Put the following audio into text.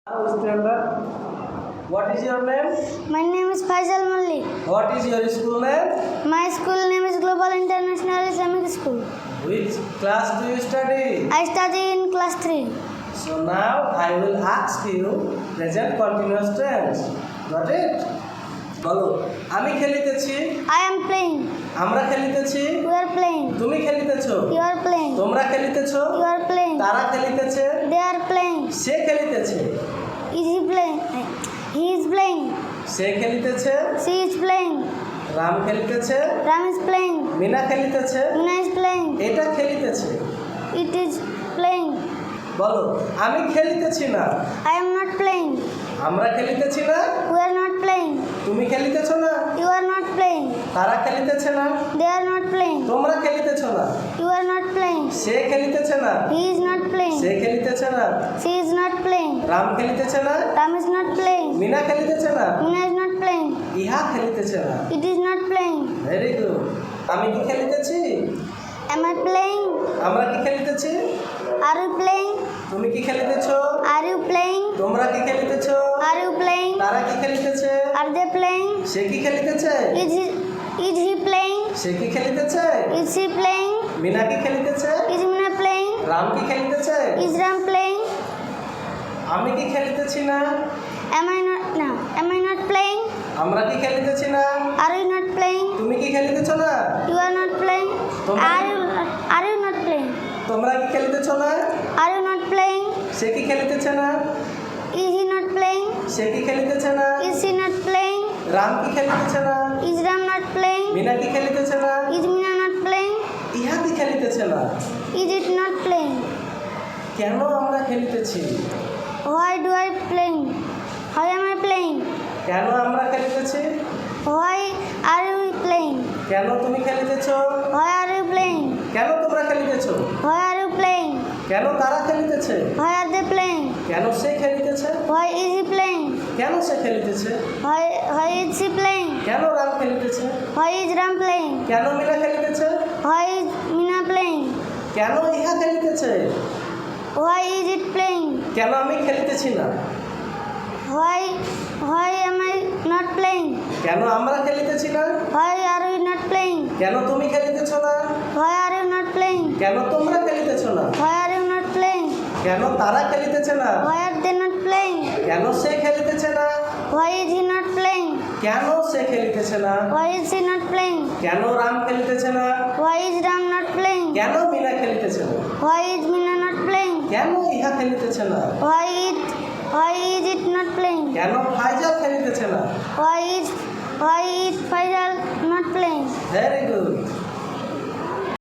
Stand up. What is your name? My name is Faisal Malik. What is your school name? My school name is Global International Islamic School. Which class do you study? I study in class 3. So now I will ask you present continuous tense. Got it? বলো আমি খেলিতেছি I am playing. আমরা খেলিতেছি You are playing. তুমি খেলিতেছো You are playing. তোমরা খেলিতেছো You are playing. তারা খেলিতেছে They are playing. Say খেলিতেছে Is he playing? He is playing. Say খেলিতেছে She is playing. Ram খেলিতেছে Ram is playing. Mina খেলিতেছে Mina is playing. এটা খেলিতেছে It is playing. বলো আমি খেলিতেছি না I am not playing. আমরা খেলিতেছি না We are not playing. তুমি খেলিতেছো না You are not playing. তারা খেলিতেছে না They are not playing. তোমরা খেলিতেছো না You are not playing. সে খেলিতেছে না He is not say playing. খেলিতেছে না She is not playing. Ram খেলিতেছে না Ram is not playing. Mina খেলিতেছে না Mina is not playing. ইহা খেলিতেছে না It is not playing. Very good আমি কি খেলিতেছি Am I playing? আমরা কি খেলিতেছি Are you playing? তুমি কি খেলিতেছো Are you playing? তোমরা কি খেলিতেছো Are you playing? তারা কি খেলিতেছে Are they playing? সে কি খেলিতেছে Is he playing? সে কি খেলিতেছে Is he playing? মিনা কি খেলিতেছে Is Mina playing? রাম কি খেলিতেছে Is Ram playing? আমি কি খেলিতেছি না Am I not? No. Am I not playing? আমরা কি খেলিতেছি না Are you not playing? তুমি কি খেলিতেছো না You are not playing. Are you not playing? তোমরা কি খেলিতেছো না Are you not playing? সে কি খেলিতেছে না Is he not playing? সে কি খেলিতেছে না Is he not playing? Ram কি খেলিতেছে না Is Ram not playing? Mina কি খেলিতেছে না Is Mina not playing? ইহা কি খেলিতেছে না Is it not playing? কেন আমরা খেলিতেছি Why do I playing? Why am I playing? কেন আমরা খেলিতেছি Why are you playing? কেন তুমি খেলিতেছো Why are you playing? কেন তোমরা খেলিতেছো Why are you playing? কেন তারা খেলিতেছে Why are they playing? কেন সে খেলিতেছে Why is he playing? কেন সে খেলিতেছে Why is he playing? কেন Ram খেলিতেছে Why is Ram playing? কেন Mina খেলিতেছে Why is Mina playing? কেন ইহা খেলিতেছে Why is it playing? কেন আমি খেলিতেছি না Why am I not playing? কেন আমরা খেলিতেছি না Why are we not playing? কেন তুমি খেলিতেছো না Why are you not playing? কেন তোমরা খেলিতেছো না Why are you not playing? কেন তারা খেলিতেছে না Why are they not playing? কেন সে খেলিতেছে না Why is he not playing? কেন সে খেলিতেছে না Why is he not playing? কেন রাম খেলিতেছে না Why is Ram not playing? কেন মিনা খেলিতেছে না Why is Mina not playing? কেন ইহা খেলিতেছে না Why is it not playing? কেন ফাইজাল খেলিতেছে না Why is Faisal not playing? Very good